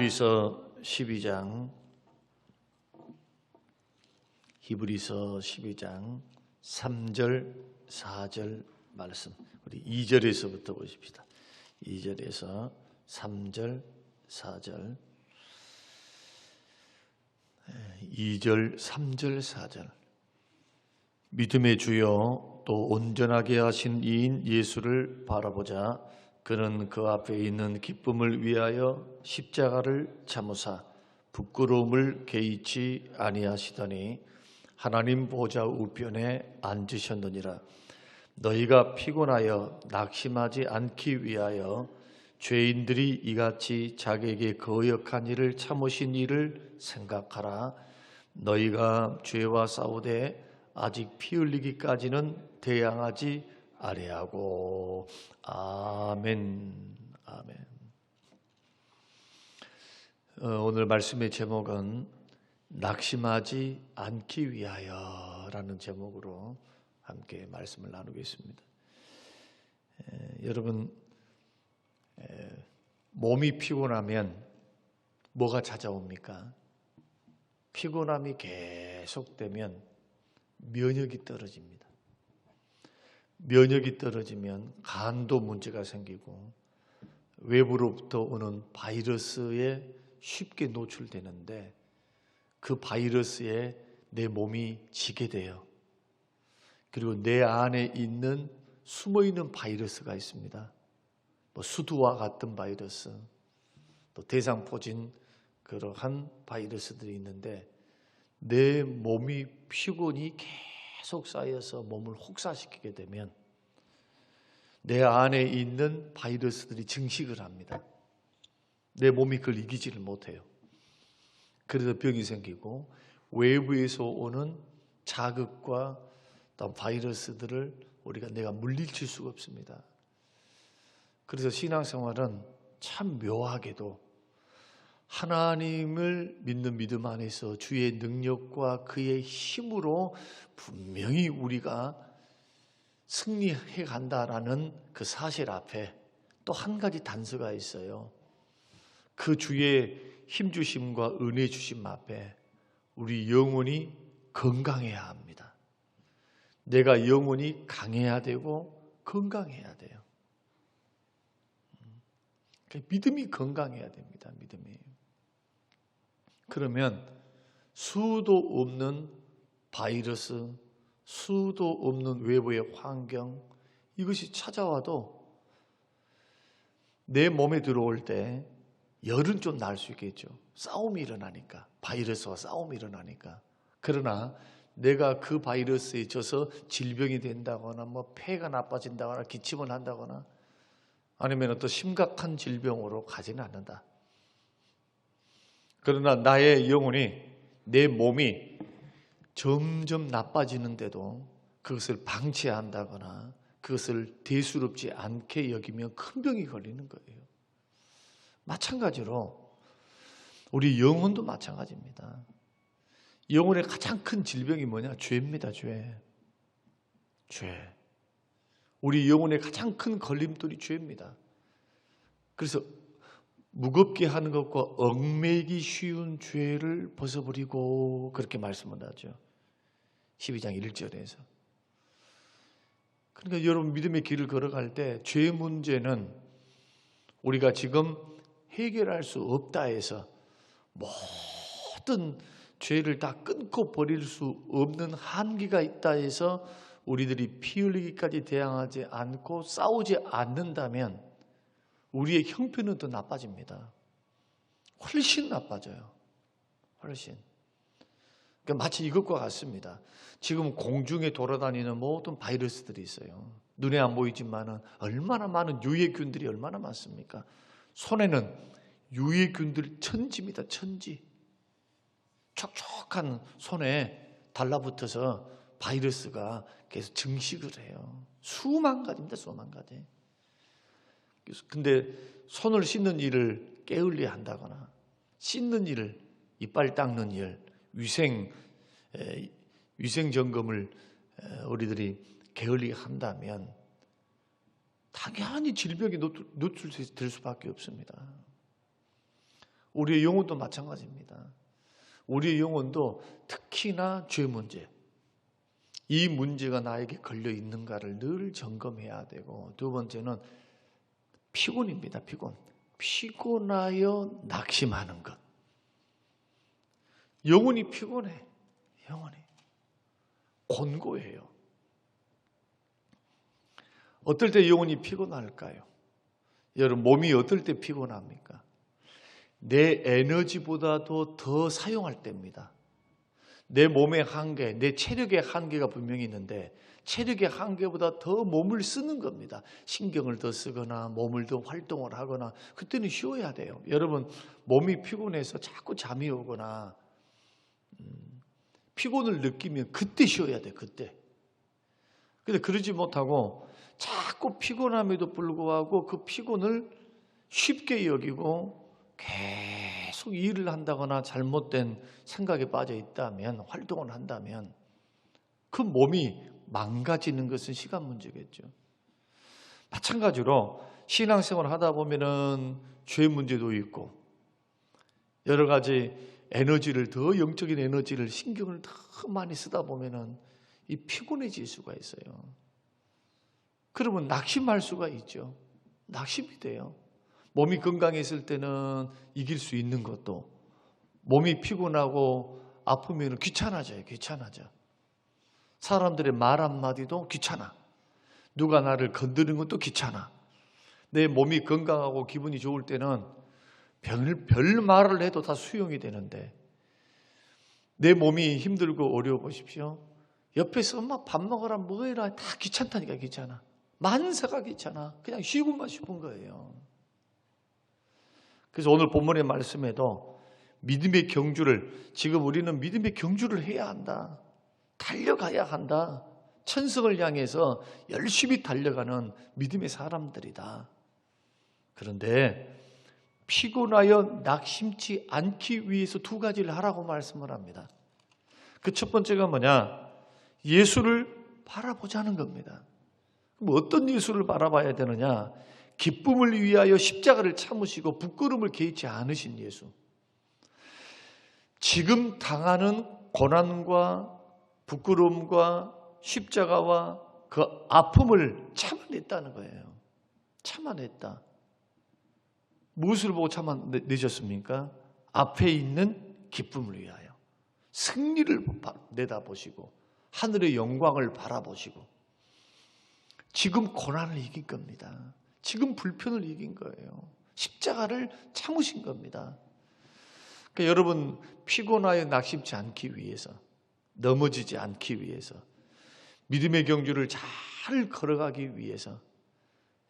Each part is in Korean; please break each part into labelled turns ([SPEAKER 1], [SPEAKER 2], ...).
[SPEAKER 1] 히브리서 12장 3절 4절 말씀, 우리 2절에서부터 보십시다. 2절에서 3절 4절 2절 3절 4절. 믿음의 주여 또 온전하게 하신 이인 예수를 바라보자. 그는 그 앞에 있는 기쁨을 위하여 십자가를 참으사 부끄러움을 개의치 아니하시더니 하나님 보좌 우편에 앉으셨느니라. 너희가 피곤하여 낙심하지 않기 위하여 죄인들이 이같이 자기에게 거역한 일을 참으신 일을 생각하라. 너희가 죄와 싸우되 아직 피 흘리기까지는 대항하지 아뢰하고. 아멘. 아멘. 오늘 말씀의 제목은 낙심하지 않기 위하여라는 제목으로 함께 말씀을 나누겠습니다. 여러분, 몸이 피곤하면 뭐가 찾아옵니까? 피곤함이 계속되면 면역이 떨어집니다. 면역이 떨어지면 간도 문제가 생기고 외부로부터 오는 바이러스에 쉽게 노출되는데 그 바이러스에 내 몸이 지게 돼요. 그리고 내 안에 있는 숨어있는 바이러스가 있습니다. 수두와 같은 바이러스, 또 대상포진 그러한 바이러스들이 있는데 내 몸이 피곤이 계속 쌓여서 몸을 혹사시키게 되면 내 안에 있는 바이러스들이 증식을 합니다. 내 몸이 그걸 이기지를 못해요. 그래서 병이 생기고 외부에서 오는 자극과 또 바이러스들을 내가 물리칠 수가 없습니다. 그래서 신앙생활은 참 묘하게도 하나님을 믿는 믿음 안에서 주의 능력과 그의 힘으로 분명히 우리가 승리해 간다라는 그 사실 앞에 또 한 가지 단서가 있어요. 그 주의 힘주심과 은혜 주심 앞에 우리 영혼이 건강해야 합니다. 내가 영혼이 강해야 되고 건강해야 돼요. 믿음이 건강해야 됩니다. 믿음이. 그러면 수도 없는 바이러스, 수도 없는 외부의 환경, 이것이 찾아와도 내 몸에 들어올 때 열은 좀 날 수 있겠죠. 싸움이 일어나니까, 바이러스와 싸움이 일어나니까. 그러나 내가 그 바이러스에 져서 질병이 된다거나 폐가 나빠진다거나 기침을 한다거나 아니면 또 심각한 질병으로 가지는 않는다. 그러나 나의 영혼이, 내 몸이 점점 나빠지는데도 그것을 방치한다거나 그것을 대수롭지 않게 여기면 큰 병이 걸리는 거예요. 마찬가지로 우리 영혼도 마찬가지입니다. 영혼의 가장 큰 질병이 뭐냐? 죄입니다. 죄. 우리 영혼의 가장 큰 걸림돌이 죄입니다. 그래서 무겁게 하는 것과 얽매이기 쉬운 죄를 벗어버리고 그렇게 말씀을 하죠. 12장 1절에서. 그러니까 여러분 믿음의 길을 걸어갈 때 죄 문제는 우리가 지금 해결할 수 없다 해서 모든 죄를 다 끊고 버릴 수 없는 한계가 있다 해서 우리들이 피 흘리기까지 대항하지 않고 싸우지 않는다면 우리의 형편은 더 나빠집니다. 훨씬 나빠져요. 훨씬. 그러니까 마치 이것과 같습니다. 지금 공중에 돌아다니는 모든 바이러스들이 있어요. 눈에 안 보이지만 얼마나 많은 유해균들이 얼마나 많습니까? 손에는 유해균들 천지입니다. 천지. 촉촉한 손에 달라붙어서 바이러스가 계속 증식을 해요. 수만 가지입니다. 수만 가지. 근데 손을 씻는 일을 게을리 한다거나 씻는 일을, 이빨 닦는 일, 위생 점검을 우리들이 게을리 한다면 당연히 질병에 노출될 수밖에 없습니다. 우리의 영혼도 마찬가지입니다. 우리의 영혼도 특히나 죄 문제, 이 문제가 나에게 걸려 있는가를 늘 점검해야 되고, 두 번째는 피곤입니다. 피곤하여 낙심하는 것. 영혼이 피곤해. 영혼이 곤고해요. 어떨 때 영혼이 피곤할까요? 여러분, 몸이 어떨 때 피곤합니까? 내 에너지보다도 더 사용할 때입니다. 내 몸의 한계, 내 체력의 한계가 분명히 있는데 체력의 한계보다 더 몸을 쓰는 겁니다. 신경을 더 쓰거나 몸을 더 활동을 하거나, 그때는 쉬어야 돼요. 여러분, 몸이 피곤해서 자꾸 잠이 오거나 피곤을 느끼면 그때 쉬어야 돼. 그때. 근데 그러지 못하고 자꾸 피곤함에도 불구하고 그 피곤을 쉽게 여기고 계속 일을 한다거나 잘못된 생각에 빠져 있다면, 활동을 한다면 그 몸이 망가지는 것은 시간 문제겠죠. 마찬가지로 신앙생활을 하다 보면은 죄 문제도 있고 여러 가지 에너지를, 더 영적인 에너지를, 신경을 더 많이 쓰다 보면은 이 피곤해질 수가 있어요. 그러면 낙심할 수가 있죠. 낙심이 돼요. 몸이 건강했을 때는 이길 수 있는 것도, 몸이 피곤하고 아프면 귀찮아져요. 사람들의 말 한마디도 귀찮아. 누가 나를 건드리는 것도 귀찮아. 내 몸이 건강하고 기분이 좋을 때는 별 말을 해도 다 수용이 되는데, 내 몸이 힘들고 어려워 보십시오. 옆에서 엄마 밥 먹어라 뭐 해라 다 귀찮다니까. 귀찮아. 만사가 귀찮아. 그냥 쉬고만 싶은 거예요. 그래서 오늘 본문의 말씀에도 믿음의 경주를, 지금 우리는 믿음의 경주를 해야 한다. 달려가야 한다. 천성을 향해서 열심히 달려가는 믿음의 사람들이다. 그런데 피곤하여 낙심치 않기 위해서 두 가지를 하라고 말씀을 합니다. 그 첫 번째가 뭐냐? 예수를 바라보자는 겁니다. 그럼 어떤 예수를 바라봐야 되느냐? 기쁨을 위하여 십자가를 참으시고 부끄러움을 개의치 않으신 예수. 지금 당하는 고난과 부끄러움과 십자가와 그 아픔을 참아냈다는 거예요. 참아냈다. 무엇을 보고 참아내셨습니까? 앞에 있는 기쁨을 위하여 승리를 내다보시고 하늘의 영광을 바라보시고, 지금 고난을 이긴 겁니다. 지금 불편을 이긴 거예요. 십자가를 참으신 겁니다. 그러니까 여러분, 피곤하여 낙심치 않기 위해서, 넘어지지 않기 위해서, 믿음의 경주를 잘 걸어가기 위해서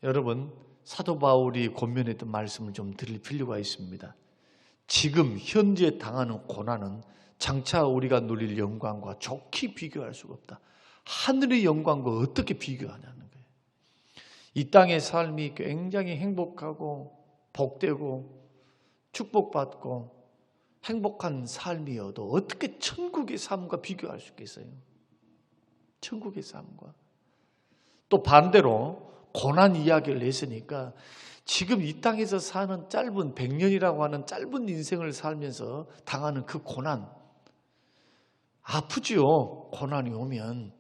[SPEAKER 1] 여러분, 사도 바울이 권면했던 말씀을 좀 드릴 필요가 있습니다. 지금 현재 당하는 고난은 장차 우리가 누릴 영광과 좋게 비교할 수가 없다. 하늘의 영광과 어떻게 비교하냐는 거예요. 이 땅의 삶이 굉장히 행복하고 복되고 축복받고 행복한 삶이어도 어떻게 천국의 삶과 비교할 수 있겠어요? 천국의 삶과. 또 반대로 고난 이야기를 했으니까 지금 이 땅에서 사는 짧은 100년이라고 하는 짧은 인생을 살면서 당하는 그 고난, 아프지요. 고난이 오면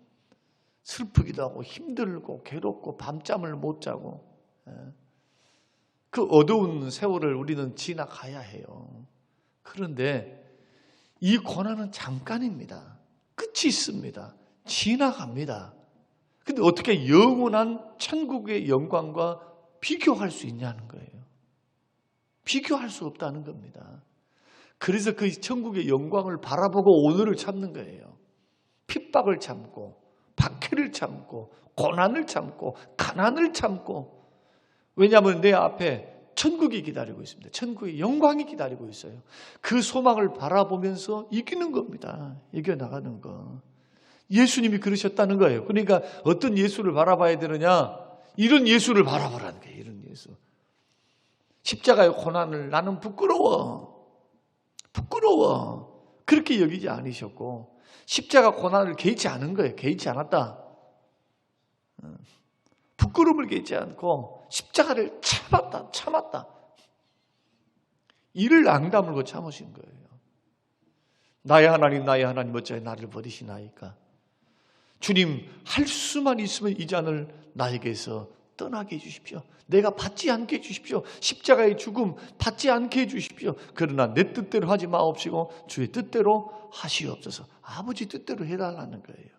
[SPEAKER 1] 슬프기도 하고 힘들고 괴롭고 밤잠을 못 자고, 그 어두운 세월을 우리는 지나가야 해요. 그런데 이 고난은 잠깐입니다. 끝이 있습니다. 지나갑니다. 근데 어떻게 영원한 천국의 영광과 비교할 수 있냐는 거예요. 비교할 수 없다는 겁니다. 그래서 그 천국의 영광을 바라보고 오늘을 참는 거예요. 핍박을 참고 박해를 참고 고난을 참고 가난을 참고. 왜냐하면 내 앞에 천국이 기다리고 있습니다. 천국의 영광이 기다리고 있어요. 그 소망을 바라보면서 이기는 겁니다. 이겨나가는 거. 예수님이 그러셨다는 거예요. 그러니까 어떤 예수를 바라봐야 되느냐? 이런 예수를 바라보라는 거예요. 이런 예수. 십자가의 고난을 나는 부끄러워. 그렇게 여기지 않으셨고, 십자가 고난을 개의치 않은 거예요. 개의치 않았다. 부끄러움을 개의치 않고 십자가를 참았다. 이를 앙다물고 참으신 거예요. 나의 하나님 어찌하여 나를 버리시나이까. 주님, 할 수만 있으면 이 잔을 나에게서 떠나게 해주십시오. 내가 받지 않게 해주십시오. 십자가의 죽음 받지 않게 해주십시오. 그러나 내 뜻대로 하지 마옵시고 주의 뜻대로 하시옵소서. 아버지 뜻대로 해달라는 거예요.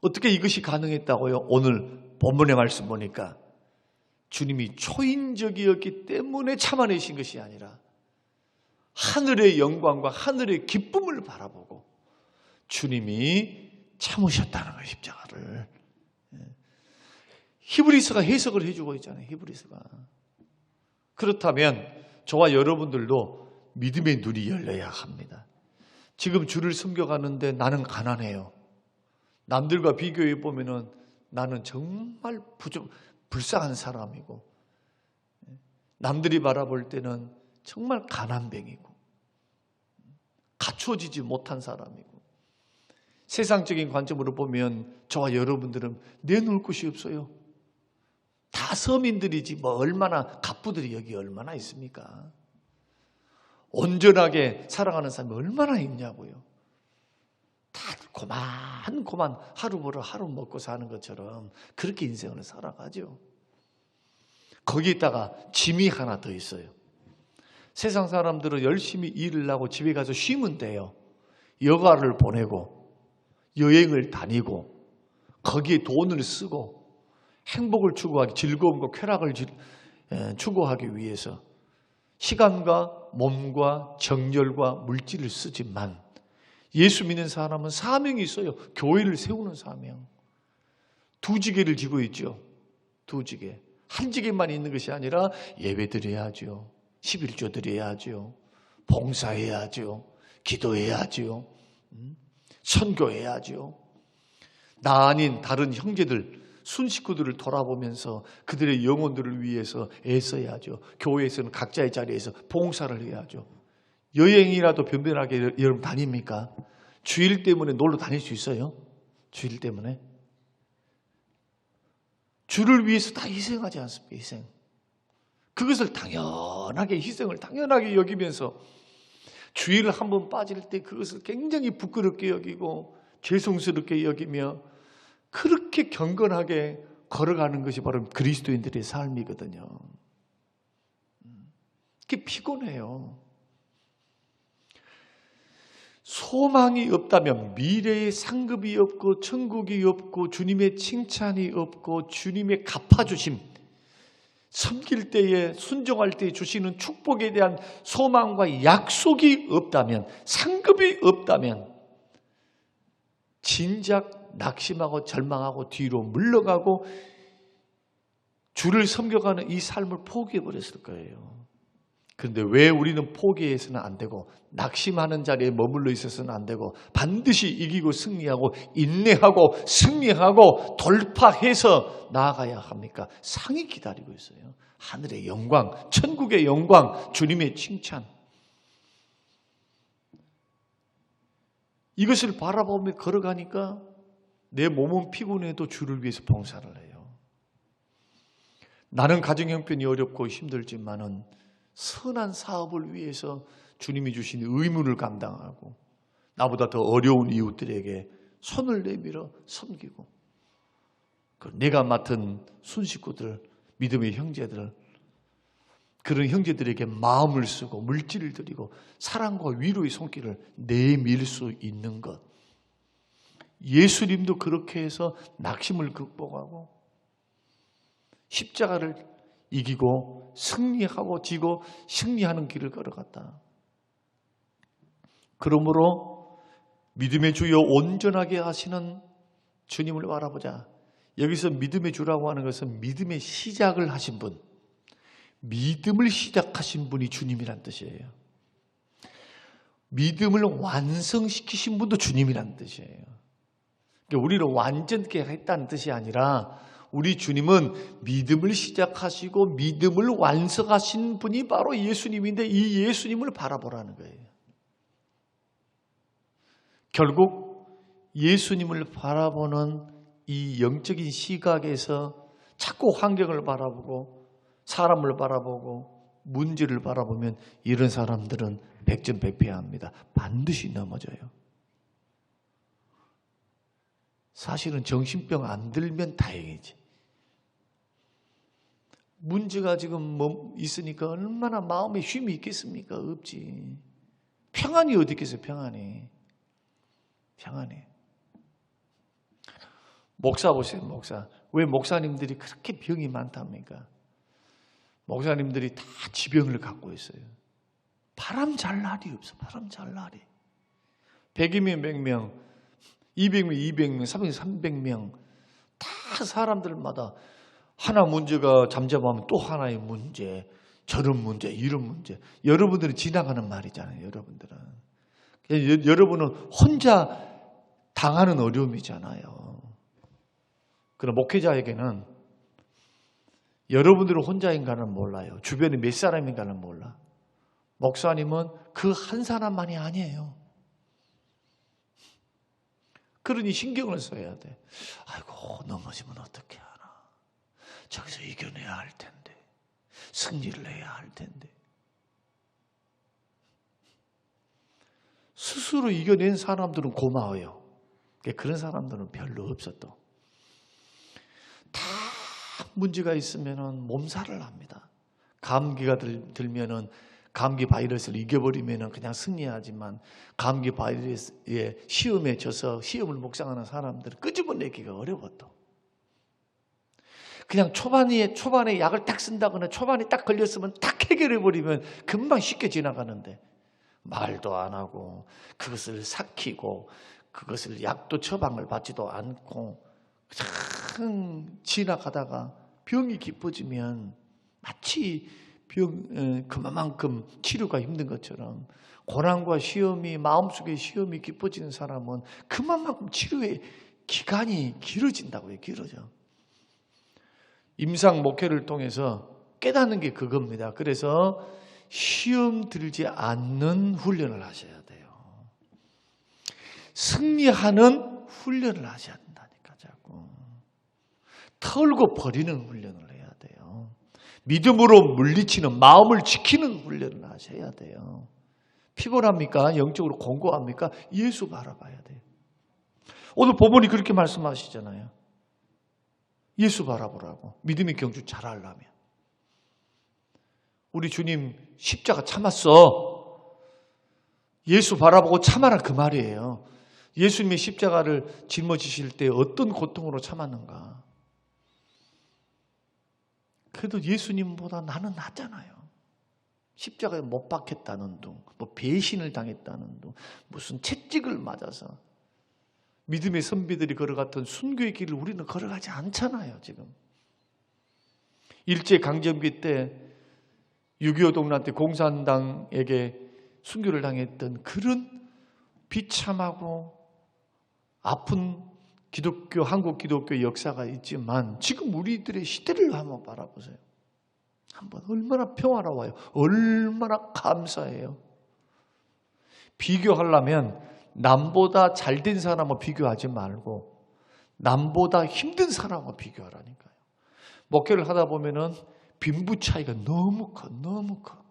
[SPEAKER 1] 어떻게 이것이 가능했다고요? 오늘 본문의 말씀 보니까 주님이 초인적이었기 때문에 참아내신 것이 아니라 하늘의 영광과 하늘의 기쁨을 바라보고 주님이 참으셨다는 거예요. 십자가를. 히브리서가 해석을 해주고 있잖아요. 히브리서가. 그렇다면 저와 여러분들도 믿음의 눈이 열려야 합니다. 지금 주를 섬겨가는데 나는 가난해요. 남들과 비교해 보면은 나는 정말 불쌍한 사람이고, 남들이 바라볼 때는 정말 가난뱅이고 갖춰지지 못한 사람이고, 세상적인 관점으로 보면 저와 여러분들은 내놓을 곳이 없어요. 다 서민들이지 뭐 얼마나 갑부들이 여기 얼마나 있습니까? 온전하게 살아가는 사람이 얼마나 있냐고요. 다들 고만 하루 벌어 하루 먹고 사는 것처럼 그렇게 인생을 살아가죠. 거기에다가 짐이 하나 더 있어요. 세상 사람들은 열심히 일을 하고 집에 가서 쉬면 돼요. 여가를 보내고 여행을 다니고 거기에 돈을 쓰고 행복을 추구하기, 즐거움과 쾌락을 추구하기 위해서 시간과 몸과 정열과 물질을 쓰지만, 예수 믿는 사람은 사명이 있어요. 교회를 세우는 사명. 두 지게를 지고 있죠. 두 지게. 한 지게만 있는 것이 아니라 예배 드려야죠. 11조 드려야죠. 봉사해야죠. 기도해야죠. 선교해야죠. 나 아닌 다른 형제들, 순식구들을 돌아보면서 그들의 영혼들을 위해서 애써야죠. 교회에서는 각자의 자리에서 봉사를 해야죠. 여행이라도 변변하게 여러분 다닙니까? 주일 때문에 놀러 다닐 수 있어요? 주일 때문에? 주를 위해서 다 희생하지 않습니까? 희생. 그것을 당연하게, 희생을 당연하게 여기면서 주일을 한번 빠질 때 그것을 굉장히 부끄럽게 여기고 죄송스럽게 여기며 그렇게 경건하게 걸어가는 것이 바로 그리스도인들의 삶이거든요. 그게 피곤해요. 소망이 없다면 미래의 상급이 없고 천국이 없고 주님의 칭찬이 없고 주님의 갚아주심, 섬길 때에 순종할 때 주시는 축복에 대한 소망과 약속이 없다면, 상급이 없다면 진작 낙심하고 절망하고 뒤로 물러가고 주를 섬겨가는 이 삶을 포기해버렸을 거예요. 그런데 왜 우리는 포기해서는 안 되고 낙심하는 자리에 머물러 있어서는 안 되고 반드시 이기고 승리하고 인내하고 승리하고 돌파해서 나아가야 합니까? 상이 기다리고 있어요. 하늘의 영광, 천국의 영광, 주님의 칭찬. 이것을 바라보며 걸어가니까 내 몸은 피곤해도 주를 위해서 봉사를 해요. 나는 가정 형편이 어렵고 힘들지만은 선한 사업을 위해서 주님이 주신 의무를 감당하고 나보다 더 어려운 이웃들에게 손을 내밀어 섬기고, 내가 맡은 순식구들, 믿음의 형제들, 그런 형제들에게 마음을 쓰고 물질을 드리고 사랑과 위로의 손길을 내밀 수 있는 것. 예수님도 그렇게 해서 낙심을 극복하고 십자가를 이기고 승리하고 지고 승리하는 길을 걸어갔다. 그러므로 믿음의 주여 온전하게 하시는 주님을 바라보자. 여기서 믿음의 주라고 하는 것은 믿음의 시작을 하신 분, 믿음을 시작하신 분이 주님이란 뜻이에요. 믿음을 완성시키신 분도 주님이란 뜻이에요. 그러니까 우리를 완전케 했다는 뜻이 아니라 우리 주님은 믿음을 시작하시고 믿음을 완성하신 분이 바로 예수님인데 이 예수님을 바라보라는 거예요. 결국 예수님을 바라보는 이 영적인 시각에서 자꾸 환경을 바라보고 사람을 바라보고 문제를 바라보면 이런 사람들은 백전백패합니다. 반드시 넘어져요. 사실은 정신병 안 들면 다행이지. 문제가 지금 있으니까 얼마나 마음에 쉼이 있겠습니까? 없지. 평안이 어디 있겠어요? 평안이. 목사 보세요. 목사. 왜 목사님들이 그렇게 병이 많답니까? 목사님들이 다 지병을 갖고 있어요. 바람 잘 날이 없어. 바람 잘 날이. 100이면 100명, 200명 200명, 300명 다 사람들마다 하나 문제가 잠잠하면 또 하나의 문제, 저런 문제, 이런 문제. 여러분들이 지나가는 말이잖아요. 여러분은 혼자 당하는 어려움이잖아요. 그럼 목회자에게는 여러분들은 혼자인가는 몰라요. 주변에 몇 사람인가는 몰라. 목사님은 그 한 사람만이 아니에요. 그러니 신경을 써야 돼. 아이고, 넘어지면 어떻게 하나. 저기서 이겨내야 할 텐데. 승리를 해야 할 텐데. 스스로 이겨낸 사람들은 고마워요. 그런 사람들은 별로 없어 또. 다 문제가 있으면 몸살을 합니다. 감기가 들면은 감기 바이러스를 이겨버리면 그냥 승리하지만 감기 바이러스의 시험에 져서 시험을 묵상하는 사람들은 끄집어내기가 어려워 또. 그냥 초반에 약을 딱 쓴다거나 초반에 딱 걸렸으면 딱 해결해버리면 금방 쉽게 지나가는데 말도 안 하고 그것을 삭히고 그것을 약도 처방을 받지도 않고 참 지나가다가 병이 깊어지면 마치 그만큼 치료가 힘든 것처럼 고난과 시험이 마음속에 시험이 깊어지는 사람은 그만큼 치료의 기간이 길어진다고요. 길어져. 임상 목회를 통해서 깨닫는 게 그겁니다. 그래서 시험 들지 않는 훈련을 하셔야 돼요. 승리하는 훈련을 하셔야 된다니까 자꾸. 털고 버리는 훈련을 해야 돼요. 믿음으로 물리치는 마음을 지키는 훈련을 하셔야 돼요. 피곤합니까? 영적으로 공고합니까? 예수 바라봐야 돼요. 오늘 본문이 그렇게 말씀하시잖아요. 예수 바라보라고. 믿음의 경주 잘하려면. 우리 주님 십자가 참았어. 예수 바라보고 참아라 그 말이에요. 예수님의 십자가를 짊어지실 때 어떤 고통으로 참았는가. 그래도 예수님보다 나는 낫잖아요. 십자가에 못 박혔다는 둥, 뭐 배신을 당했다는 둥, 무슨 채찍을 맞아서 믿음의 선비들이 걸어갔던 순교의 길을 우리는 걸어가지 않잖아요. 지금 일제강점기 때 6.25 동란 때 공산당에게 순교를 당했던 그런 비참하고 아픈 기독교, 한국 기독교 역사가 있지만 지금 우리들의 시대를 한번 바라보세요. 한번 얼마나 평화로워요. 얼마나 감사해요. 비교하려면 남보다 잘된 사람과 비교하지 말고 남보다 힘든 사람과 비교하라니까요. 목회를 하다 보면은 빈부 차이가 너무 커.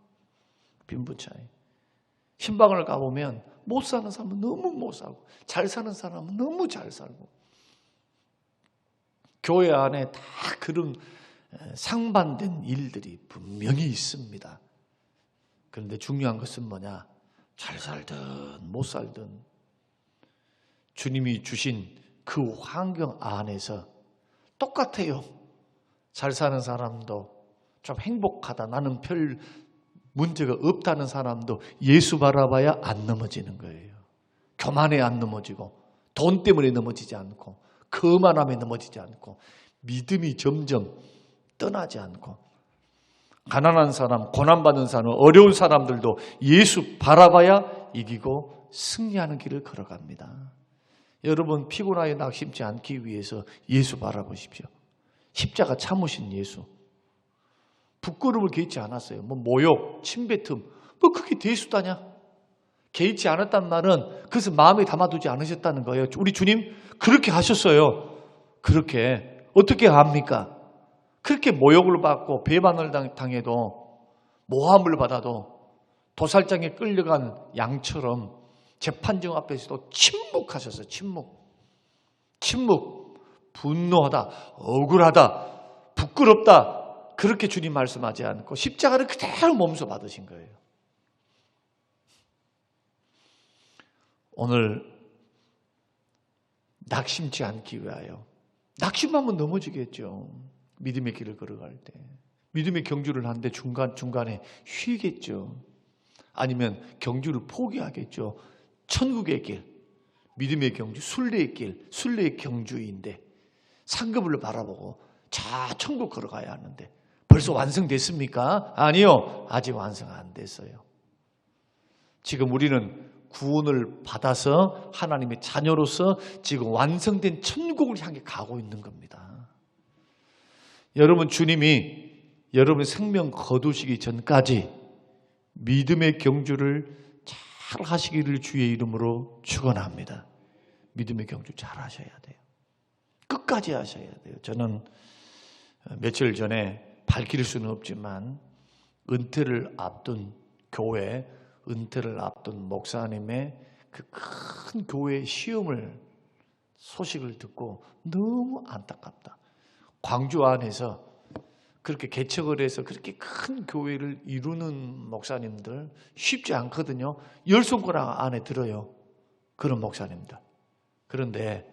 [SPEAKER 1] 빈부 차이. 신방을 가보면 못 사는 사람은 너무 못 살고 잘 사는 사람은 너무 잘 살고 교회 안에 다 그런 상반된 일들이 분명히 있습니다. 그런데 중요한 것은 뭐냐? 잘 살든 못 살든 주님이 주신 그 환경 안에서 똑같아요. 잘 사는 사람도 좀 행복하다. 나는 별 문제가 없다는 사람도 예수 바라봐야 안 넘어지는 거예요. 교만에 안 넘어지고 돈 때문에 넘어지지 않고 거만함에 넘어지지 않고 믿음이 점점 떠나지 않고 가난한 사람, 고난받는 사람, 어려운 사람들도 예수 바라봐야 이기고 승리하는 길을 걸어갑니다. 여러분 피곤하게 낙심치 않기 위해서 예수 바라보십시오. 십자가 참으신 예수. 부끄러움을 개의치 않았어요. 뭐 모욕, 침뱉음, 뭐 그게 대수다냐? 개의치 않았단 말은 그것을 마음에 담아두지 않으셨다는 거예요. 우리 주님 그렇게 하셨어요. 그렇게 어떻게 합니까? 그렇게 모욕을 받고 배반을 당해도 모함을 받아도 도살장에 끌려간 양처럼 재판정 앞에서도 침묵하셨어요. 침묵. 분노하다, 억울하다, 부끄럽다. 그렇게 주님 말씀하지 않고 십자가를 그대로 몸소 받으신 거예요. 오늘 낙심치 않기 위하여, 낙심하면 넘어지겠죠. 믿음의 길을 걸어갈 때. 믿음의 경주를 하는데 중간에 쉬겠죠. 아니면 경주를 포기하겠죠. 천국의 길, 믿음의 경주, 순례의 길, 순례의 경주인데 상급을 바라보고 자 천국 걸어가야 하는데 벌써 완성됐습니까? 아니요. 아직 완성 안 됐어요. 지금 우리는 구원을 받아서 하나님의 자녀로서 지금 완성된 천국을 향해 가고 있는 겁니다. 여러분, 주님이 여러분 생명 거두시기 전까지 믿음의 경주를 잘 하시기를 주의 이름으로 축원합니다. 믿음의 경주 잘 하셔야 돼요. 끝까지 하셔야 돼요. 저는 며칠 전에 밝힐 수는 없지만 은퇴를 앞둔 교회, 은퇴를 앞둔 목사님의 그 큰 교회 시험을 소식을 듣고 너무 안타깝다. 광주 안에서 그렇게 개척을 해서 그렇게 큰 교회를 이루는 목사님들 쉽지 않거든요. 10손가락 안에 들어요. 그런 목사님들. 그런데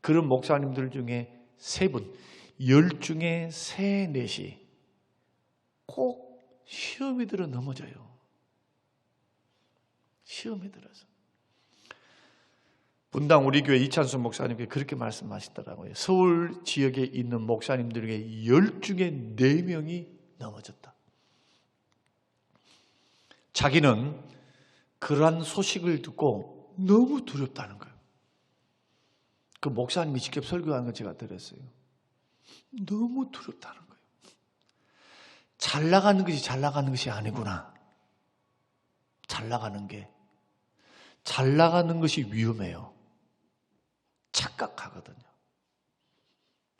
[SPEAKER 1] 그런 목사님들 중에 3분, 10 중에 3, 4이 꼭 시험에 들어 넘어져요. 시험에 들어서. 분당 우리 교회 이찬수 목사님께 그렇게 말씀하시더라고요. 서울 지역에 있는 목사님들 중에 10 중에 4명이 넘어졌다. 자기는 그러한 소식을 듣고 너무 두렵다는 거예요. 그 목사님이 직접 설교하는 거 제가 들었어요. 너무 두렵다는 거예요. 잘 나가는 것이 아니구나. 잘 나가는 것이 위험해요. 착각하거든요.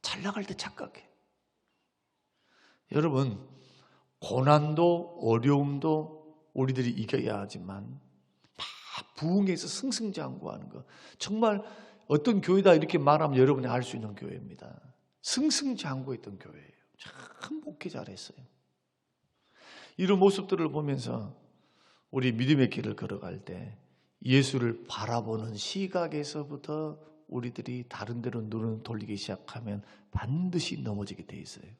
[SPEAKER 1] 잘 나갈 때 착각해. 여러분, 고난도 어려움도 우리들이 이겨야 하지만 막 부흥해서 승승장구하는 거, 정말 어떤 교회다 이렇게 말하면 여러분이 알 수 있는 교회입니다. 승승장구했던 교회예요. 참 목회 잘했어요. 이런 모습들을 보면서 우리 믿음의 길을 걸어갈 때 예수를 바라보는 시각에서부터 우리들이 다른 데로 눈을 돌리기 시작하면 반드시 넘어지게 돼 있어요.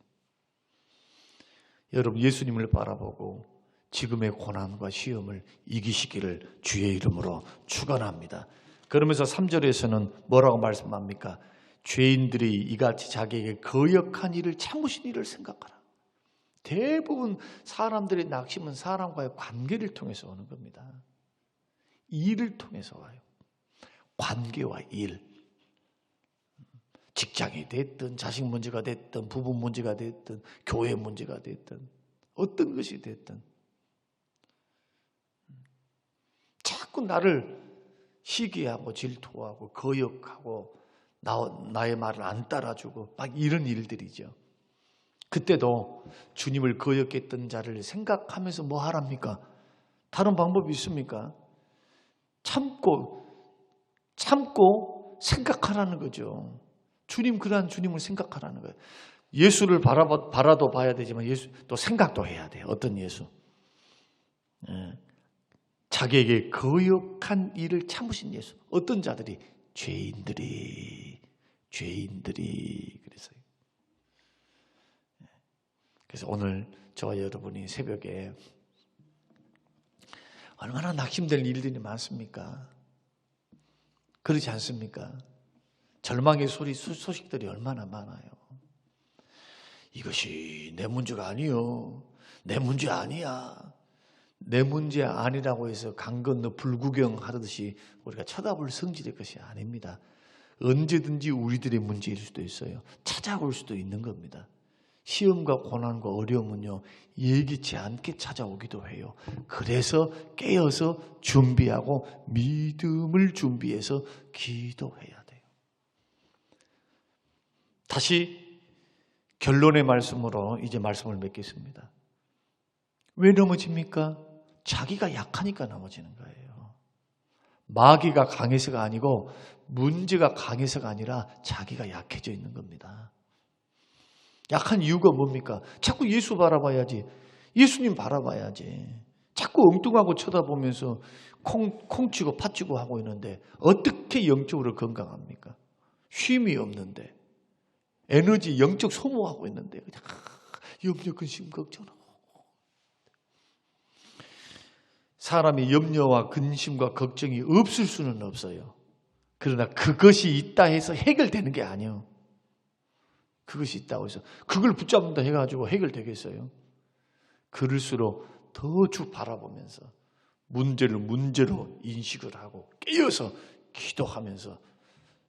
[SPEAKER 1] 여러분, 예수님을 바라보고 지금의 고난과 시험을 이기시기를 주의 이름으로 축원합니다. 그러면서 3절에서는 뭐라고 말씀합니까? 죄인들이 이같이 자기에게 거역한 일을 참으신 일을 생각하라. 대부분 사람들의 낙심은 사람과의 관계를 통해서 오는 겁니다. 일을 통해서 와요. 관계와 일. 직장이 됐든 자식 문제가 됐든 부부 문제가 됐든 교회 문제가 됐든 어떤 것이 됐든 자꾸 나를 시기하고 질투하고 거역하고 나의 말을 안 따라주고 막 이런 일들이죠. 그때도 주님을 거역했던 자를 생각하면서 뭐 하랍니까? 다른 방법이 있습니까? 참고 생각하라는 거죠. 그러한 주님을 생각하라는 거예요. 예수를 바라도 봐야 되지만 예수 또 생각도 해야 돼요. 어떤 예수? 자기에게 거역한 일을 참으신 예수. 어떤 자들이? 죄인들이 그랬어요. 그래서 오늘 저와 여러분이 새벽에 얼마나 낙심될 일들이 많습니까? 그렇지 않습니까? 절망의 소식들이 얼마나 많아요. 이것이 내 문제가 아니요. 내 문제 아니야. 내 문제 아니라고 해서 강 건너 불구경 하듯이 우리가 쳐다볼 성질의 것이 아닙니다. 언제든지 우리들의 문제일 수도 있어요. 찾아올 수도 있는 겁니다. 시험과 고난과 어려움은요, 예기치 않게 찾아오기도 해요. 그래서 깨어서 준비하고 믿음을 준비해서 기도해야 돼요. 다시 결론의 말씀으로 이제 말씀을 맺겠습니다. 왜 넘어집니까? 자기가 약하니까 넘어지는 거예요. 마귀가 강해서가 아니고 문제가 강해서가 아니라 자기가 약해져 있는 겁니다. 약한 이유가 뭡니까? 자꾸 예수 바라봐야지. 예수님 바라봐야지. 자꾸 엉뚱하고 쳐다보면서 콩치고 팥치고 하고 있는데 어떻게 영적으로 건강합니까? 쉼이 없는데 에너지 영적 소모하고 있는데 염려 근심 걱정하고 사람이 염려와 근심과 걱정이 없을 수는 없어요. 그러나 그것이 있다 해서 해결되는 게 아니에요. 그것이 있다고 해서 그걸 붙잡는다 해가지고 해결되겠어요? 그럴수록 더 쭉 바라보면서 문제를 문제로 인식을 하고 깨어서 기도하면서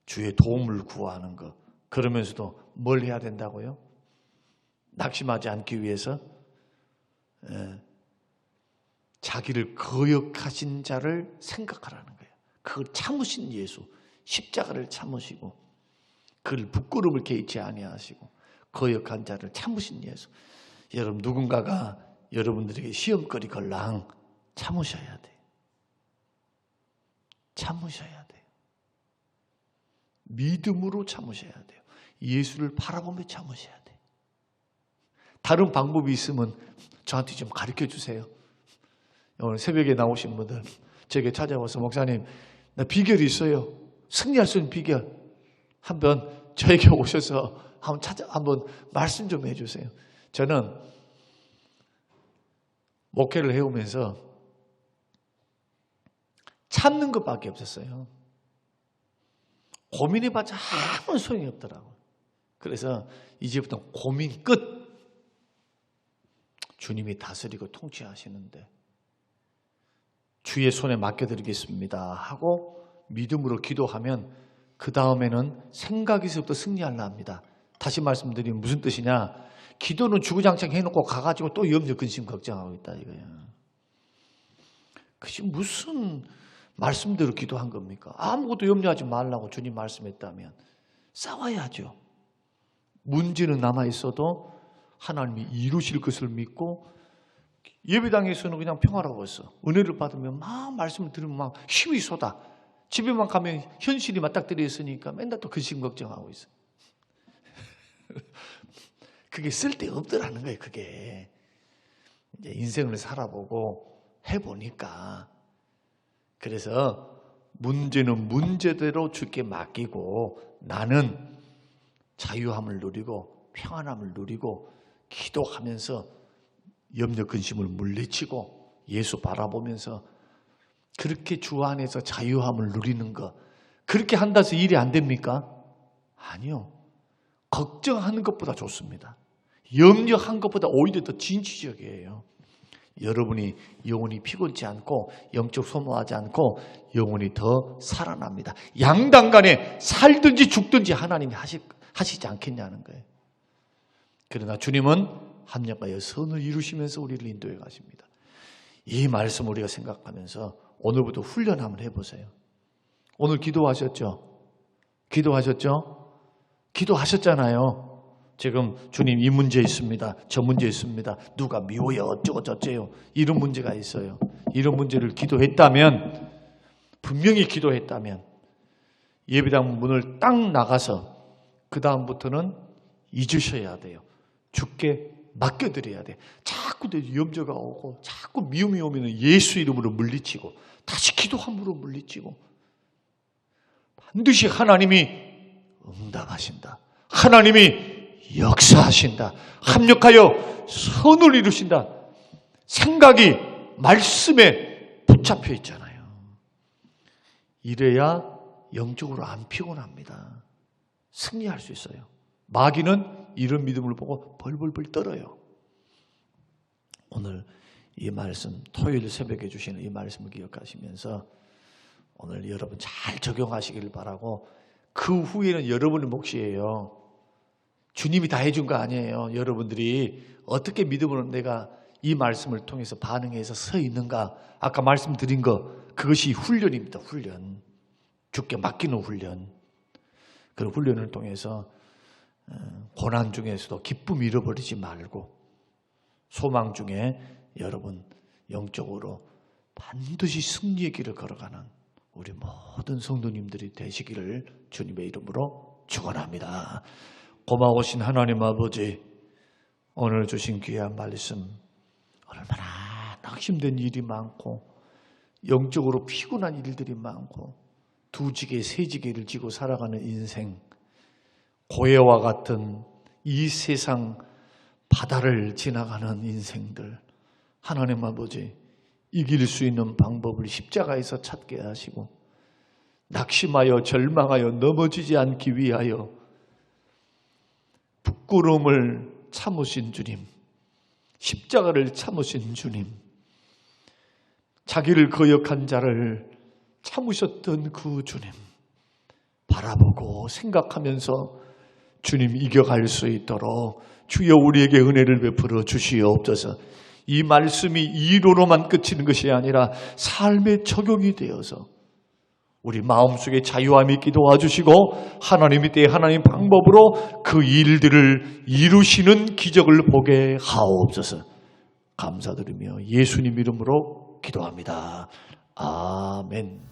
[SPEAKER 1] 주의 도움을 구하는 것. 그러면서도 뭘 해야 된다고요? 낙심하지 않기 위해서 자기를 거역하신 자를 생각하라는 거예요. 그걸 참으신 예수, 십자가를 참으시고 그를 부끄러움을 개의치 아니하시고 거역한 자를 참으신 예수. 여러분 누군가가 여러분들에게 시험거리 걸랑 참으셔야 돼요. 참으셔야 돼요. 믿음으로 참으셔야 돼요. 예수를 바라보며 참으셔야 돼요. 다른 방법이 있으면 저한테 좀 가르쳐 주세요. 오늘 새벽에 나오신 분들 저에게 찾아와서 목사님 나 비결이 있어요. 승리할 수 있는 비결. 한번 저에게 오셔서 한번 말씀 좀 해주세요. 저는 목회를 해오면서 참는 것밖에 없었어요. 고민해봤자 아무 소용이 없더라고요. 그래서 이제부터 고민 끝. 주님이 다스리고 통치하시는데 주의 손에 맡겨드리겠습니다 하고 믿음으로 기도하면 그 다음에는 생각에서부터 승리하려 합니다. 다시 말씀드리면 무슨 뜻이냐? 기도는 주구장창 해놓고 가가지고 또 염려 근심 걱정하고 있다 이거예요. 그것이 무슨 말씀대로 기도한 겁니까? 아무것도 염려하지 말라고 주님 말씀했다면 싸워야죠. 문제는 남아있어도 하나님이 이루실 것을 믿고 예배당에서는 그냥 평화라고 했어. 은혜를 받으면 막 말씀을 들으면 막 힘이 쏟아. 집에만 가면 현실이 맞닥뜨려 있으니까 맨날 또 근심 걱정하고 있어. 그게 쓸데없더라는 거예요. 그게 이제 인생을 살아보고 해보니까. 그래서 문제는 문제대로 주께 맡기고 나는 자유함을 누리고 평안함을 누리고 기도하면서 염려 근심을 물리치고 예수 바라보면서 그렇게 주 안에서 자유함을 누리는 것, 그렇게 한다 해서 일이 안 됩니까? 아니요. 걱정하는 것보다 좋습니다. 염려한 것보다 오히려 더 진취적이에요. 여러분이 영혼이 피곤치 않고 영적 소모하지 않고 영혼이 더 살아납니다. 양당 간에 살든지 죽든지 하나님이 하시지 않겠냐는 거예요. 그러나 주님은 합력하여 선을 이루시면서 우리를 인도해 가십니다. 이 말씀 우리가 생각하면서 오늘부터 훈련 한번 해보세요. 오늘 기도하셨죠? 기도하셨잖아요. 지금 주님 이 문제 있습니다. 저 문제 있습니다. 누가 미워요. 어쩌고 저쩌요. 이런 문제가 있어요. 이런 문제를 기도했다면, 분명히 기도했다면 예배당 문을 딱 나가서 그 다음부터는 잊으셔야 돼요. 주께 맡겨드려야 돼. 자꾸 내 염려가 오고 자꾸 미움이 오면 예수 이름으로 물리치고 다시 기도함으로 물리치고 반드시 하나님이 응답하신다. 하나님이 역사하신다. 합력하여 선을 이루신다. 생각이 말씀에 붙잡혀 있잖아요. 이래야 영적으로 안 피곤합니다. 승리할 수 있어요. 마귀는 이런 믿음을 보고 벌벌벌 떨어요. 오늘 이 말씀, 토요일 새벽에 주시는 이 말씀을 기억하시면서 오늘 여러분 잘 적용하시길 바라고, 그 후에는 여러분의 몫이에요. 주님이 다 해준 거 아니에요. 여러분들이 어떻게 믿음으로 내가 이 말씀을 통해서 반응해서 서 있는가. 아까 말씀드린 거, 그것이 훈련입니다. 훈련. 주께 맡기는 훈련. 그 훈련을 통해서 고난 중에서도 기쁨 잃어버리지 말고 소망 중에 여러분 영적으로 반드시 승리의 길을 걸어가는 우리 모든 성도님들이 되시기를 주님의 이름으로 축원합니다. 고마우신 하나님 아버지, 오늘 주신 귀한 말씀, 얼마나 낙심된 일이 많고 영적으로 피곤한 일들이 많고 두 지게 세 지게를 지고 살아가는 인생, 고해와 같은 이 세상 바다를 지나가는 인생들, 하나님 아버지 이길 수 있는 방법을 십자가에서 찾게 하시고 낙심하여 절망하여 넘어지지 않기 위하여 부끄러움을 참으신 주님, 십자가를 참으신 주님, 자기를 거역한 자를 참으셨던 그 주님 바라보고 생각하면서 주님 이겨갈 수 있도록 주여 우리에게 은혜를 베풀어 주시옵소서. 이 말씀이 이론으로만 끝이는 것이 아니라 삶의 적용이 되어서 우리 마음속에 자유함이 있게 도와주시고 하나님이 때 하나님 방법으로 그 일들을 이루시는 기적을 보게 하옵소서. 감사드리며 예수님 이름으로 기도합니다. 아멘.